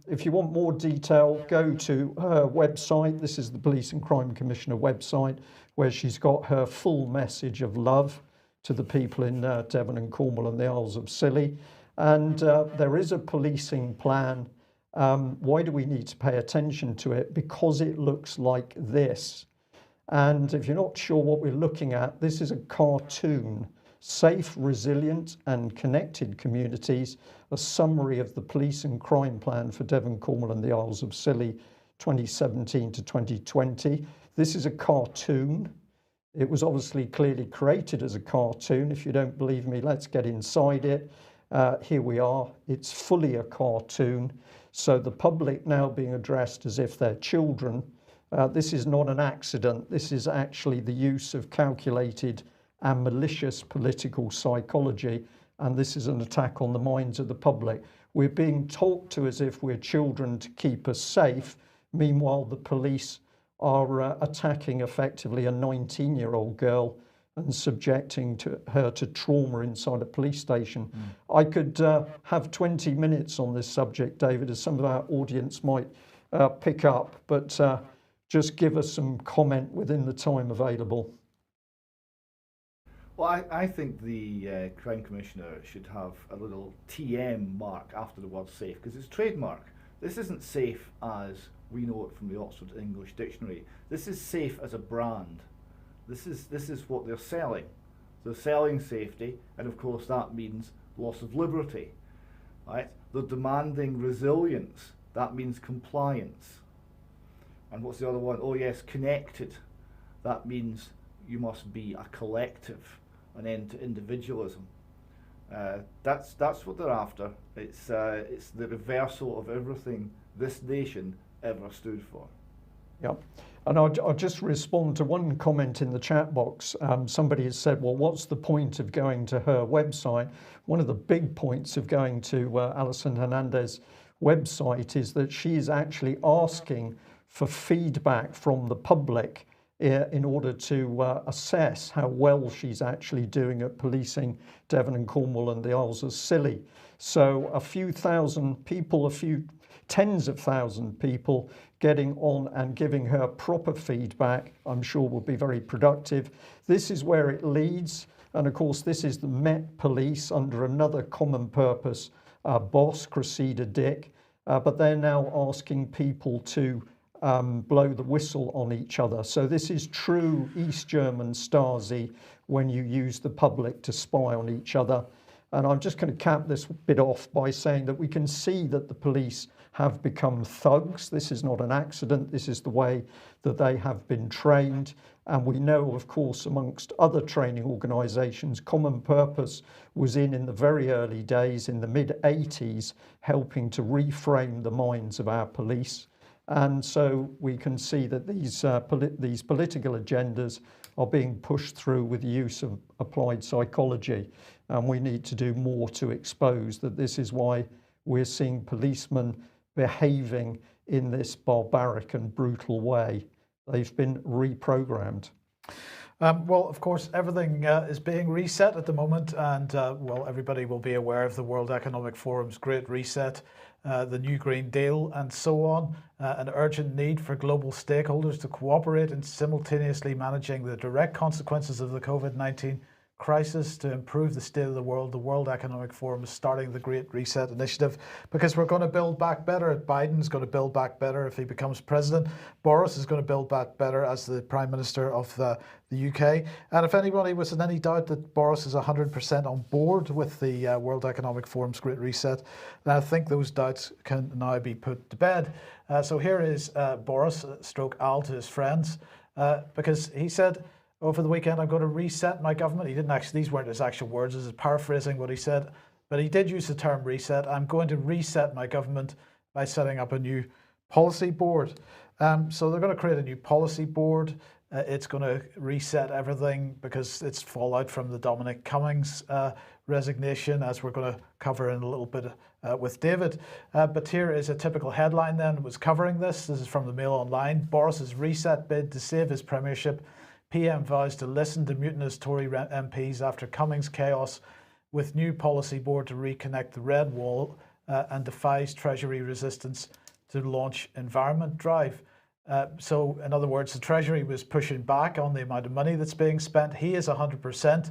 if you want more detail, go to her website. This is the Police and Crime Commissioner website, where she's got her full message of love to the people in Devon and Cornwall and the Isles of Scilly. And there is a policing plan. Why do we need to pay attention to it? Because it looks like this. And if you're not sure what we're looking at, this is a cartoon. Safe, resilient and connected communities, a summary of the police and crime plan for Devon, Cornwall and the Isles of Scilly 2017 to 2020. This is a cartoon. It was obviously clearly created as a cartoon. If you don't believe me, let's get inside it. Here we are. It's fully a cartoon. So the public now being addressed as if they're children. This is not an accident. This is actually the use of calculated and malicious political psychology, and this is an attack on the minds of the public. We're being talked to as if we're children to keep us safe. Meanwhile, the police are attacking effectively a 19-year-old girl and subjecting her to trauma inside a police station. I could have 20 minutes on this subject, David, as some of our audience might pick up, but just give us some comment within the time available. Well, I think the Crime Commissioner should have a little TM mark after the word safe, because it's trademark. This isn't safe as we know it from the Oxford English Dictionary. This is safe as a brand. This is what they're selling. They're selling safety, and of course that means loss of liberty. Right? They're demanding resilience. That means compliance. And what's the other one? Oh yes, connected. That means you must be a collective, an end to individualism. That's what they're after. It's the reversal of everything this nation ever stood for. Yeah, and I'll just respond to one comment in the chat box. Somebody has said, well, what's the point of going to her website? One of the big points of going to Alison Hernandez's website is that she is actually asking for feedback from the public in order to assess how well she's actually doing at policing Devon and Cornwall and the Isles of Scilly. So a few thousand people, a few tens of thousand people getting on and giving her proper feedback, I'm sure will be very productive. This is where it leads. And of course, this is the Met Police under another common purpose boss, Cressida Dick. But they're now asking people to blow the whistle on each other. So this is true East German Stasi when you use the public to spy on each other. And I'm just going to cap this bit off by saying that we can see that the police have become thugs. This is not an accident. This is the way that they have been trained. And we know, of course, amongst other training organisations, Common Purpose was in the very early days, in the mid-80s, helping to reframe the minds of our police. And so we can see that these political agendas are being pushed through with the use of applied psychology. And we need to do more to expose that this is why we're seeing policemen behaving in this barbaric and brutal way. They've been reprogrammed. Well, of course, everything is being reset at the moment, and well, everybody will be aware of the World Economic Forum's Great Reset, the New Green Deal, and so on. An urgent need for global stakeholders to cooperate in simultaneously managing the direct consequences of the COVID-19 crisis to improve the state of the world. The World Economic Forum is starting the Great Reset initiative because we're going to build back better. Biden's going to build back better if he becomes president. Boris is going to build back better as the Prime Minister of the UK. And if anybody was in any doubt that Boris is 100% on board with the World Economic Forum's Great Reset, then I think those doubts can now be put to bed. So here is Boris, stroke Al, to his friends, because he said, over the weekend, I'm going to reset my government. He didn't actually, these weren't his actual words, this is paraphrasing what he said, but he did use the term reset. I'm going to reset my government by setting up a new policy board. So they're going to create a new policy board. It's going to reset everything because it's fallout from the Dominic Cummings resignation, as we're going to cover in a little bit with David. But here is a typical headline then. It was covering this. This is from the Mail Online. Boris's reset bid to save his premiership. PM vows to listen to mutinous Tory MPs after Cummings chaos with new policy board to reconnect the red wall and defies Treasury resistance to launch environment drive. So in other words, the Treasury was pushing back on the amount of money that's being spent. He is 100%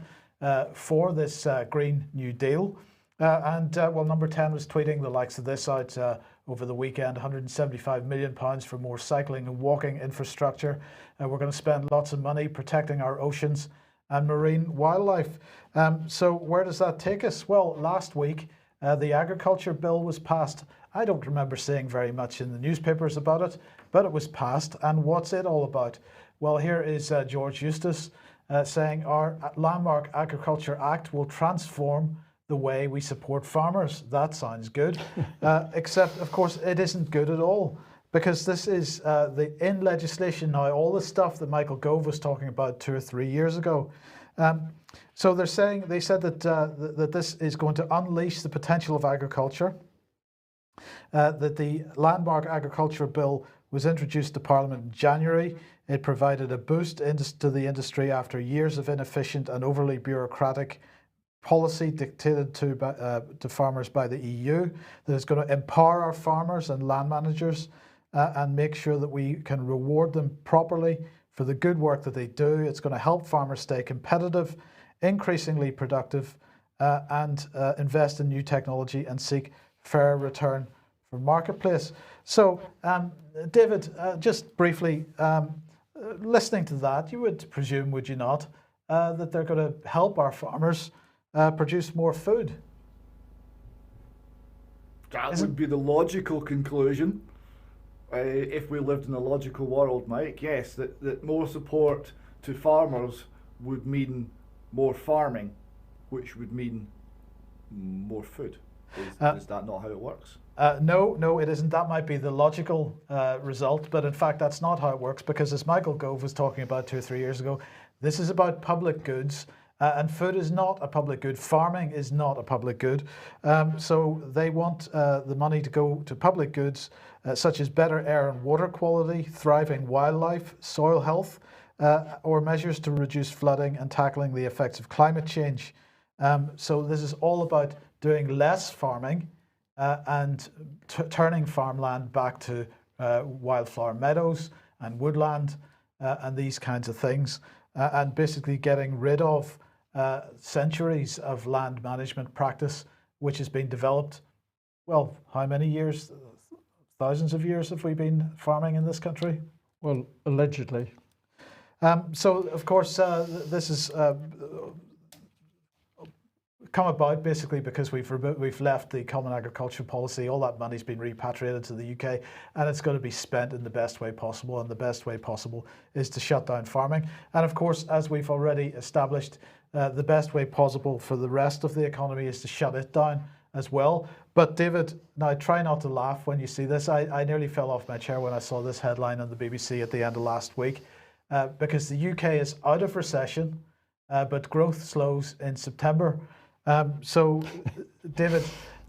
for this Green New Deal. Well, Number 10 was tweeting the likes of this out over the weekend, £175 million for more cycling and walking infrastructure. We're going to spend lots of money protecting our oceans and marine wildlife. So where does that take us? Well, last week, the agriculture bill was passed. I don't remember seeing very much in the newspapers about it, but it was passed. And what's it all about? Well, here is George Eustace saying our landmark Agriculture Act will transform the way we support farmers. That sounds good, except of course it isn't good at all, because this is in legislation now, all the stuff that Michael Gove was talking about 2 or 3 years ago. So they said that that this is going to unleash the potential of agriculture, that the landmark agriculture bill was introduced to Parliament in January. It provided a boost to the industry after years of inefficient and overly bureaucratic policy dictated to farmers by the EU, that is going to empower our farmers and land managers and make sure that we can reward them properly for the good work that they do. It's going to help farmers stay competitive, increasingly productive, and invest in new technology and seek fair return for marketplace. So, David, just briefly, listening to that, you would presume, would you not, that they're going to help our farmers produce more food? That would be the logical conclusion. If we lived in a logical world, Mike, yes, that more support to farmers would mean more farming, which would mean more food. Is that not how it works? No, it isn't. That might be the logical result, but in fact that's not how it works, because as Michael Gove was talking about 2 or 3 years ago, this is about public goods. And food is not a public good. Farming is not a public good. So they want the money to go to public goods such as better air and water quality, thriving wildlife, soil health, or measures to reduce flooding and tackling the effects of climate change. So this is all about doing less farming and turning farmland back to wildflower meadows and woodland and these kinds of things, and basically getting rid of centuries of land management practice, which has been developed. Well, how many years? Thousands of years have we been farming in this country? Well, allegedly. So, of course, this has come about basically because we've left the Common Agricultural Policy. All that money's been repatriated to the UK, and it's going to be spent in the best way possible. And the best way possible is to shut down farming. And of course, as we've already established, the best way possible for the rest of the economy is to shut it down as well. But David, now try not to laugh when you see this. I nearly fell off my chair when I saw this headline on the BBC at the end of last week, because the UK is out of recession, but growth slows in September. So, David,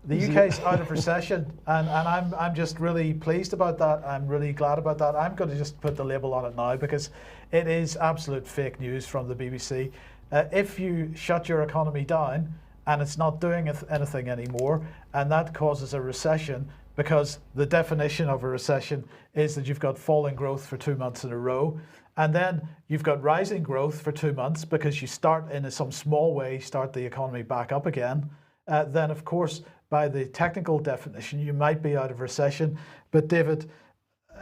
The UK's out of recession, and I'm just really pleased about that. I'm really glad about that. I'm going to just put the label on it now because it is absolute fake news from the BBC. If you shut your economy down and it's not doing anything anymore, and that causes a recession, because the definition of a recession is that you've got falling growth for 2 months in a row, and then you've got rising growth for 2 months because you start in some small way, start the economy back up again, then of course, by the technical definition, you might be out of recession. But David,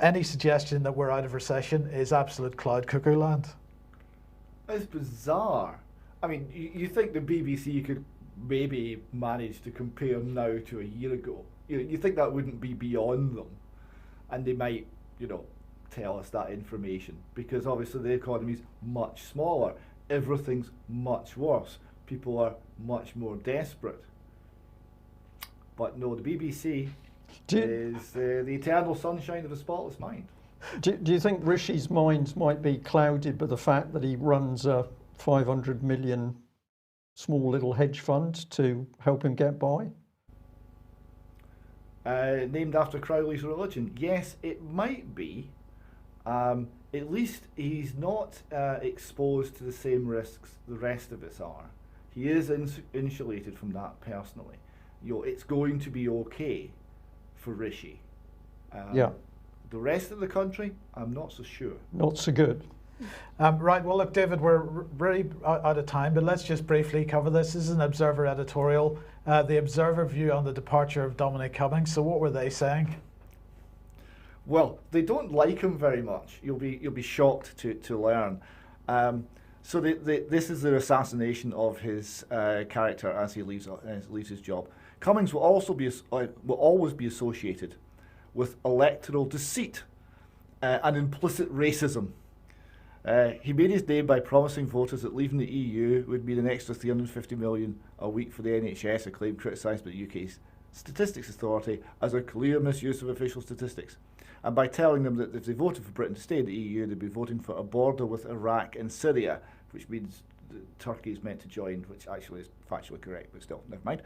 any suggestion that we're out of recession is absolute cloud cuckoo land. It's bizarre. I mean, you think the BBC could maybe manage to compare now to a year ago. You think that wouldn't be beyond them, and they might, tell us that information, because obviously the economy's much smaller, everything's much worse, people are much more desperate. But no, the BBC is the eternal sunshine of a spotless mind. Do you think Rishi's mind might be clouded by the fact that he runs a 500 million small little hedge fund to help him get by? Named after Crowley's religion. Yes, it might be. At least he's not exposed to the same risks the rest of us are. He is insulated from that personally. It's going to be okay for Rishi. Yeah. The rest of the country, I'm not so sure. Not so good. Right, well look, David, we're really out of time, but let's just briefly cover this. This is an Observer editorial. The Observer view on the departure of Dominic Cummings. So what were they saying? Well, they don't like him very much. You'll be shocked to learn. So this is the assassination of his character as he leaves his job. Cummings will always be associated with electoral deceit and implicit racism. He made his name by promising voters that leaving the EU would mean an extra 350 million a week for the NHS, a claim criticised by the UK's Statistics Authority as a clear misuse of official statistics. And by telling them that if they voted for Britain to stay in the EU, they'd be voting for a border with Iraq and Syria, which means Turkey is meant to join, which actually is factually correct, but still, never mind.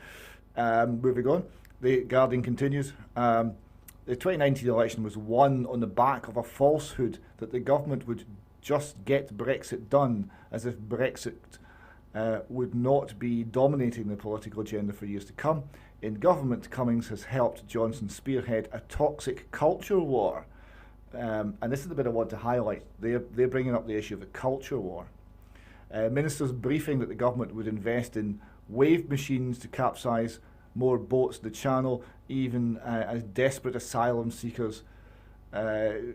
Moving on, the Guardian continues. The 2019 election was won on the back of a falsehood that the government would just get Brexit done, as if Brexit would not be dominating the political agenda for years to come. In government, Cummings has helped Johnson spearhead a toxic culture war. And this is the bit I want to highlight. They're bringing up the issue of the culture war. Ministers briefing that the government would invest in wave machines to capsize more boats in the Channel, even as desperate asylum seekers,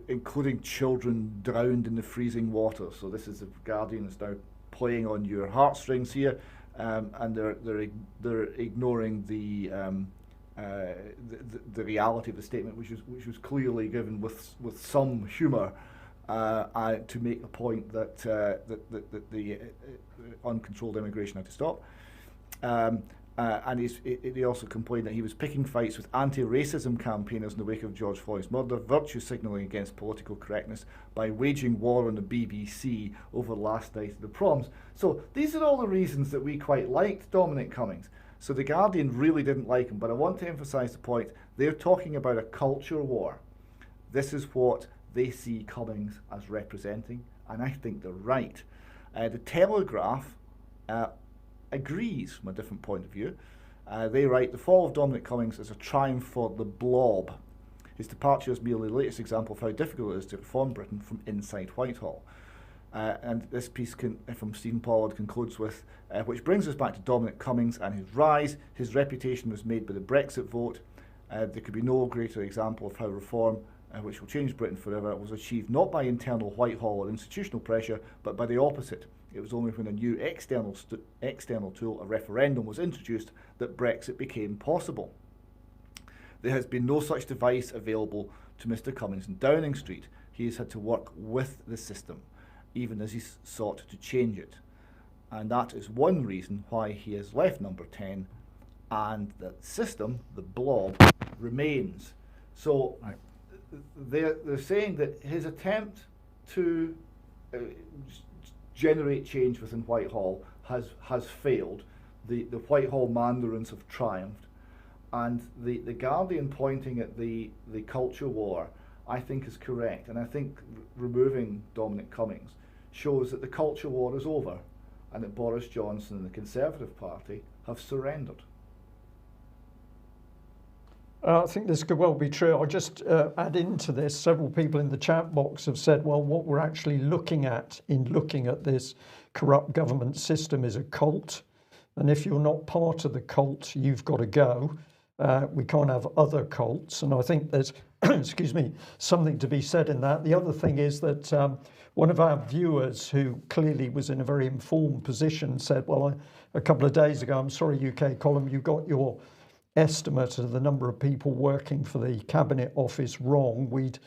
including children, drowned in the freezing water. So this is the Guardian is now playing on your heartstrings here, and they're ignoring the reality of the statement, which was clearly given with some humour, to make the point that the uncontrolled immigration had to stop. And he also complained that he was picking fights with anti-racism campaigners in the wake of George Floyd's murder, virtue signalling against political correctness by waging war on the BBC over last night at the proms. So these are all the reasons that we quite liked Dominic Cummings. So the Guardian really didn't like him, but I want to emphasise the point, they're talking about a culture war. This is what they see Cummings as representing, and I think they're right. The Telegraph agrees from a different point of view. They write, the fall of Dominic Cummings is a triumph for the blob. His departure is merely the latest example of how difficult it is to reform Britain from inside Whitehall. And this piece from Stephen Pollard concludes with, which brings us back to Dominic Cummings and his rise. His reputation was made by the Brexit vote. There could be no greater example of how reform, which will change Britain forever, was achieved not by internal Whitehall or institutional pressure, but by the opposite. It was only when a new external tool, a referendum, was introduced that Brexit became possible. There has been no such device available to Mr. Cummings in Downing Street. He has had to work with the system, even as he's sought to change it. And that is one reason why he has left Number 10, and the system, the blob, remains. So they're saying that his attempt to generate change within Whitehall has failed. The Whitehall mandarins have triumphed, And the Guardian pointing at the culture war, I think, is correct. And I think removing Dominic Cummings shows that the culture war is over and that Boris Johnson and the Conservative Party have surrendered. I think this could well be true. I'll just add into this, several people in the chat box have said, well, what we're actually looking at in looking at this corrupt government system is a cult. And if you're not part of the cult, you've got to go. We can't have other cults. And I think there's, excuse me, something to be said in that. The other thing is that one of our viewers, who clearly was in a very informed position, said, well, a couple of days ago, I'm sorry, UK column, you got your estimate of the number of people working for the Cabinet Office wrong. We'd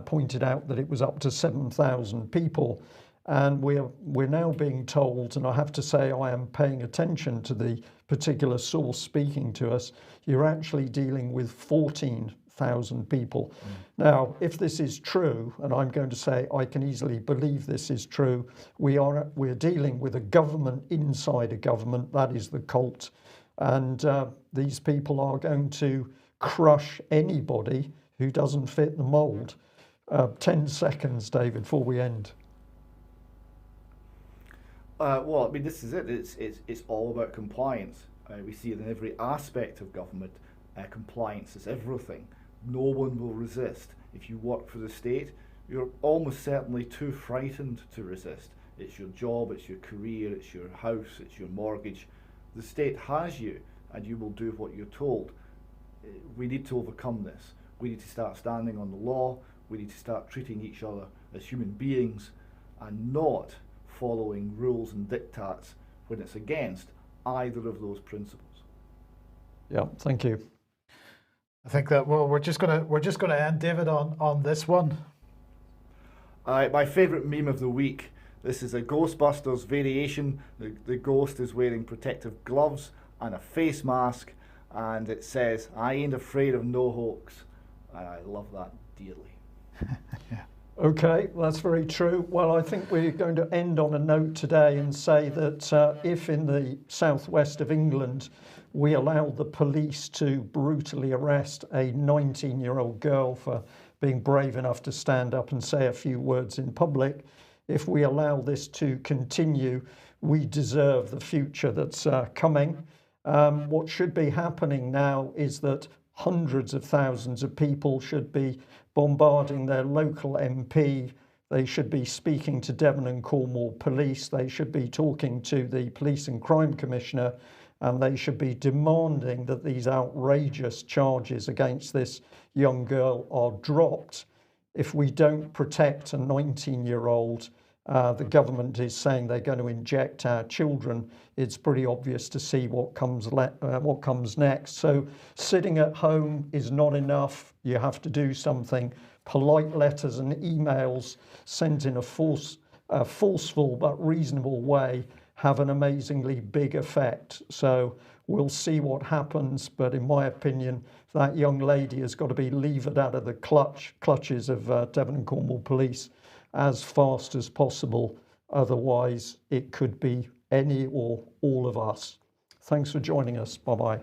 pointed out that it was up to 7,000 people. And we're now being told, and I have to say I am paying attention to the particular source speaking to us, you're actually dealing with 14,000 people. Now, if this is true, and I'm going to say I can easily believe this is true, we're dealing with a government inside a government, that is the cult, and these people are going to crush anybody who doesn't fit the mould. 10 seconds, David, before we end. Well, I mean, this is it. It's all about compliance. We see it in every aspect of government. Compliance is everything. No one will resist. If you work for the state, you're almost certainly too frightened to resist. It's your job, it's your career, it's your house, it's your mortgage. The state has you, and you will do what you're told. We need to overcome this. We need to start standing on the law. We need to start treating each other as human beings and not following rules and diktats when it's against either of those principles. Yeah, thank you. I think that we're just gonna end, David, on this one. My favourite meme of the week. This is a Ghostbusters variation. The ghost is wearing protective gloves and a face mask, and it says, "I ain't afraid of no hoax." And I love that dearly. Yeah. Okay, that's very true. Well, I think we're going to end on a note today and say that if in the southwest of England we allow the police to brutally arrest a 19-year-old girl for being brave enough to stand up and say a few words in public, if we allow this to continue, we deserve the future that's coming. What should be happening now is that hundreds of thousands of people should be bombarding their local MP. They should be speaking to Devon and Cornwall Police. They should be talking to the Police and Crime Commissioner, and they should be demanding that these outrageous charges against this young girl are dropped. If we don't protect a 19-year-old, the government is saying they're going to inject our children. It's pretty obvious to see what comes next. So sitting at home is not enough. You have to do something. Polite letters and emails sent in a forceful but reasonable way have an amazingly big effect. So we'll see what happens. But in my opinion, that young lady has got to be levered out of the clutches of Devon and Cornwall Police as fast as possible. Otherwise, it could be any or all of us. Thanks for joining us. Bye-bye.